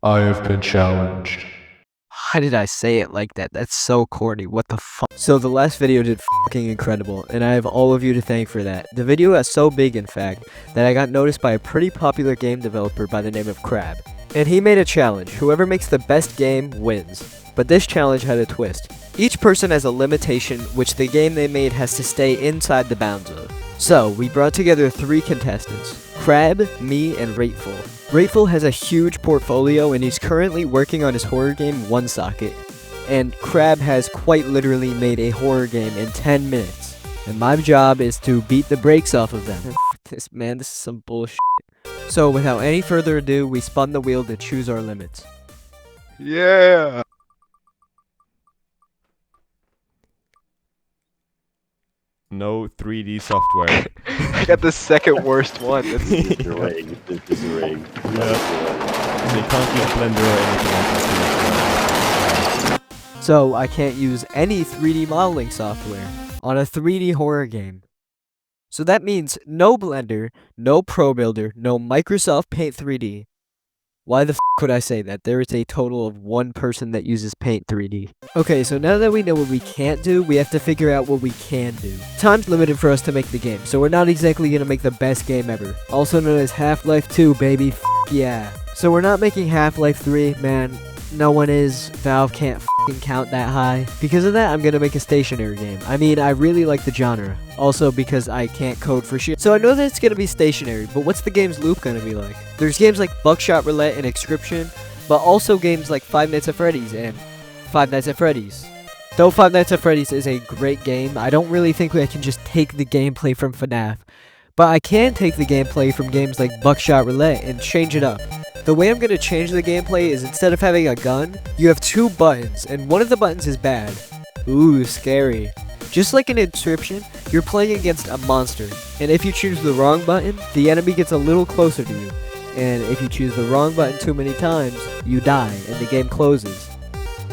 I have been challenged. Why did I say it like that? That's so corny. What the fuck? So the last video did fucking incredible, and I have all of you to thank for that. The video got so big, in fact, that I got noticed by a pretty popular game developer by the name of Krab. And he made a challenge. Whoever makes the best game wins. But this challenge had a twist. Each person has a limitation which the game they made has to stay inside the bounds of. So, we brought together 3 contestants, Krab, me, and Rateful. Rateful has a huge portfolio and he's currently working on his horror game One Socket. And Krab has quite literally made a horror game in 10 minutes. And my job is to beat the brakes off of them. This is some bullshit. So without any further ado, we spun the wheel to choose our limits. Yeah! No 3D software. I got the second worst one. That's They This is rigged. can't use Blender or anything like that. So I can't use any 3D modeling software on a 3D horror game. So that means no Blender, no Pro Builder, no Microsoft Paint 3D. Why the f would I say that? There is a total of 1 person that uses Paint 3D. Okay, so now that we know what we can't do, we have to figure out what we can do. Time's limited for us to make the game, so we're not exactly gonna make the best game ever. Also known as Half-Life 2, baby, f yeah. So we're not making Half-Life 3, man. No one is. Valve can't f***ing count that high. Because of that, I'm gonna make a stationary game. I mean, I really like the genre. Also because I can't code for shit. So I know that it's gonna be stationary, but what's the game's loop gonna be like? There's games like Buckshot Roulette and Inscription, but also games like Five Nights at Freddy's and Five Nights at Freddy's. Though Five Nights at Freddy's is a great game, I don't really think I can just take the gameplay from FNAF. But I can take the gameplay from games like Buckshot Roulette and change it up. The way I'm going to change the gameplay is instead of having a gun, you have 2 buttons, and one of the buttons is bad. Ooh, scary. Just like in Inscription, you're playing against a monster, and if you choose the wrong button, the enemy gets a little closer to you. And if you choose the wrong button too many times, you die, and the game closes.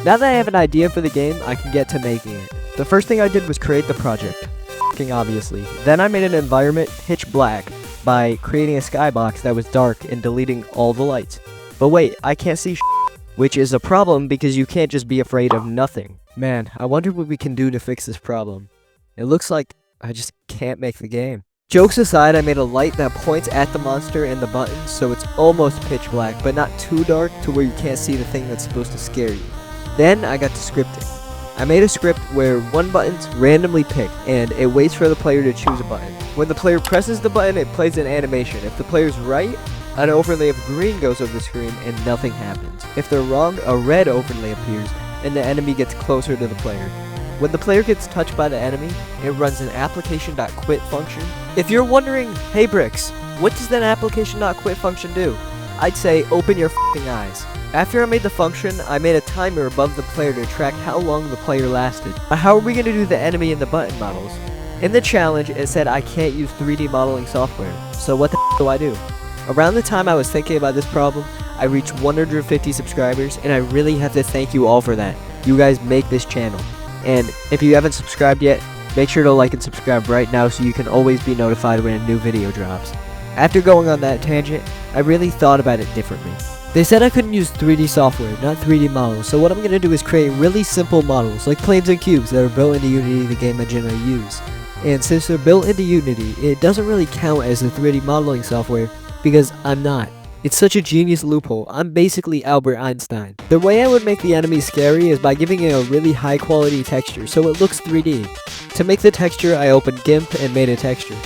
Now that I have an idea for the game, I can get to making it. The first thing I did was create the project. F***ing obviously. Then I made an environment pitch black by creating a skybox that was dark and deleting all the lights. But wait, I can't see shit, which is a problem because you can't just be afraid of nothing. Man, I wonder what we can do to fix this problem. It looks like I just can't make the game. Jokes aside, I made a light that points at the monster and the buttons, so it's almost pitch black, but not too dark to where you can't see the thing that's supposed to scare you. Then I got to scripting. I made a script where one button's randomly picked, and it waits for the player to choose a button. When the player presses the button, it plays an animation. If the player's right, an overlay of green goes over the screen and nothing happens. If they're wrong, a red overlay appears, and the enemy gets closer to the player. When the player gets touched by the enemy, it runs an application.quit function. If you're wondering, hey Bricks, what does that application.quit function do? I'd say open your f***ing eyes. After I made the function, I made a timer above the player to track how long the player lasted. But how are we going to do the enemy and the button models? In the challenge, it said I can't use 3D modeling software. So what the f*** do I do? Around the time I was thinking about this problem, I reached 150 subscribers, and I really have to thank you all for that. You guys make this channel. And if you haven't subscribed yet, make sure to like and subscribe right now so you can always be notified when a new video drops. After going on that tangent, I really thought about it differently. They said I couldn't use 3D software, not 3D models, so what I'm going to do is create really simple models, like planes and cubes that are built into Unity, the game engine I use. And since they're built into Unity, it doesn't really count as the 3D modeling software, because I'm not. It's such a genius loophole. I'm basically Albert Einstein. The way I would make the enemy scary is by giving it a really high quality texture, so it looks 3D. To make the texture, I opened GIMP and made a texture.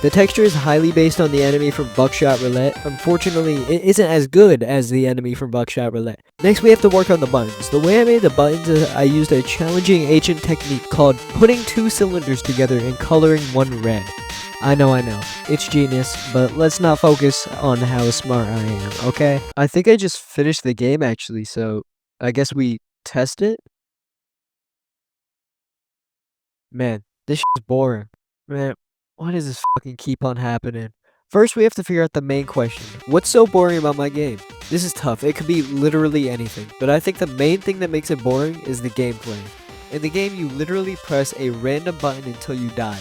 The texture is highly based on the enemy from Buckshot Roulette. Unfortunately, it isn't as good as the enemy from Buckshot Roulette. Next, we have to work on the buttons. The way I made the buttons is I used a challenging ancient technique called putting 2 cylinders together and coloring one red. I know, it's genius, but let's not focus on how smart I am, okay? I think I just finished the game actually, so I guess we test it? Man, this shit's boring. Man, why does this fucking keep on happening? First, we have to figure out the main question. What's so boring about my game? This is tough. It could be literally anything. But I think the main thing that makes it boring is the gameplay. In the game, you literally press a random button until you die.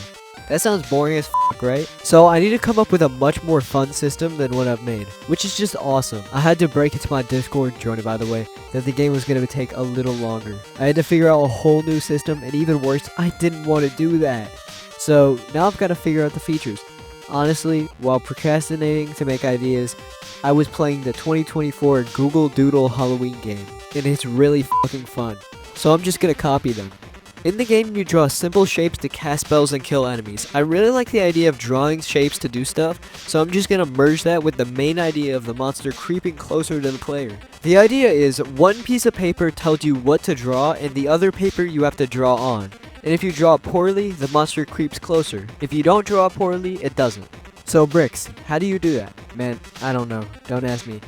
That sounds boring as f, right? So I need to come up with a much more fun system than what I've made, which is just awesome. I had to break it to my Discord, join it by the way, that the game was going to take a little longer. I had to figure out a whole new system, and even worse, I didn't want to do that. So now I've got to figure out the features. Honestly, while procrastinating to make ideas, I was playing the 2024 Google Doodle Halloween game, and it's really fucking fun. So I'm just gonna copy them. In the game, you draw simple shapes to cast spells and kill enemies. I really like the idea of drawing shapes to do stuff, so I'm just gonna merge that with the main idea of the monster creeping closer to the player. The idea is, one piece of paper tells you what to draw, and the other paper you have to draw on. And if you draw poorly, the monster creeps closer. If you don't draw poorly, it doesn't. So Bricks, how do you do that? Man, I don't know. Don't ask me.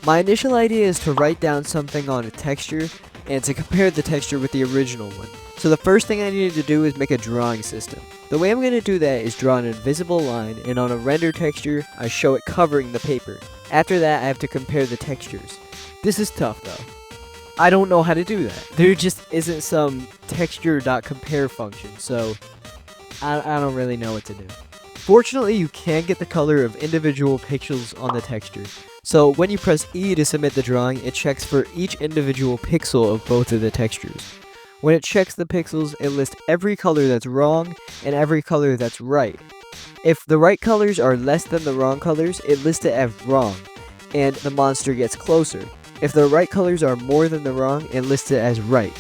My initial idea is to write down something on a texture and to compare the texture with the original one. So the first thing I needed to do is make a drawing system. The way I'm going to do that is draw an invisible line, and on a render texture, I show it covering the paper. After that, I have to compare the textures. This is tough though. I don't know how to do that. There just isn't some texture.compare function, so I don't really know what to do. Fortunately, you can get the color of individual pixels on the texture. So when you press E to submit the drawing, it checks for each individual pixel of both of the textures. When it checks the pixels, it lists every color that's wrong and every color that's right. If the right colors are less than the wrong colors, it lists it as wrong, and the monster gets closer. If the right colors are more than the wrong, it lists it as right.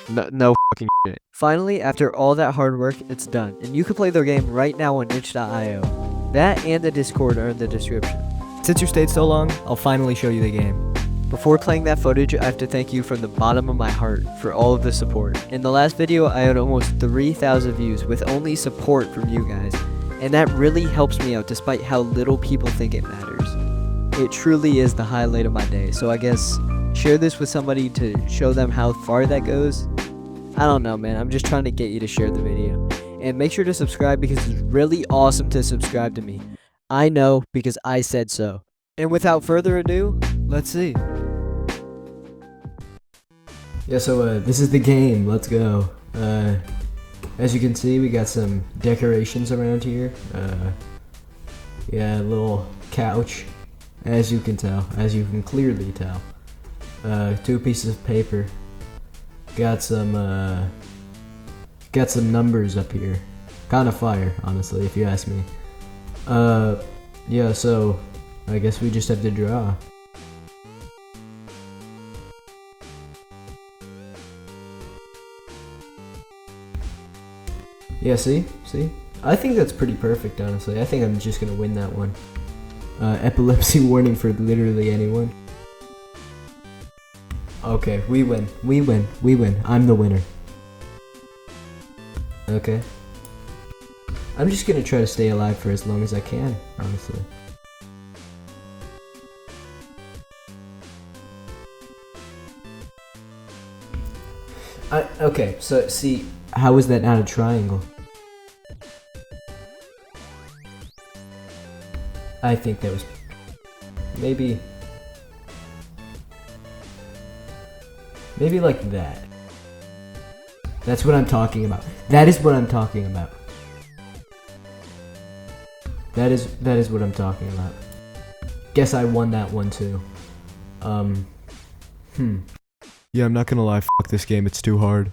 No fucking shit. Finally, after all that hard work, it's done, and you can play the game right now on itch.io. That and the Discord are in the description. Since you stayed so long, I'll finally show you the game. Before playing that footage, I have to thank you from the bottom of my heart for all of the support. In the last video, I had almost 3,000 views with only support from you guys, and that really helps me out despite how little people think it matters. It truly is the highlight of my day, so I guess share this with somebody to show them how far that goes. I don't know, man, I'm just trying to get you to share the video. And make sure to subscribe because it's really awesome to subscribe to me. I know because I said so. And without further ado, let's see. Yeah, so this is the game, let's go. As you can see, we got some decorations around here. Yeah, a little couch. As you can clearly tell. 2 pieces of paper. Got some numbers up here. Kinda fire, honestly, if you ask me. Yeah, so I guess we just have to draw. Yeah, see? I think that's pretty perfect, honestly. I think I'm just gonna win that one. Epilepsy warning for literally anyone. Okay, we win. I'm the winner. Okay. I'm just gonna try to stay alive for as long as I can, honestly. Okay, so see, how is that not a triangle? I think that was maybe like that. That's what I'm talking about. That is what I'm talking about. That is what I'm talking about. Guess I won that one too. Yeah, I'm not gonna lie, fuck this game, it's too hard.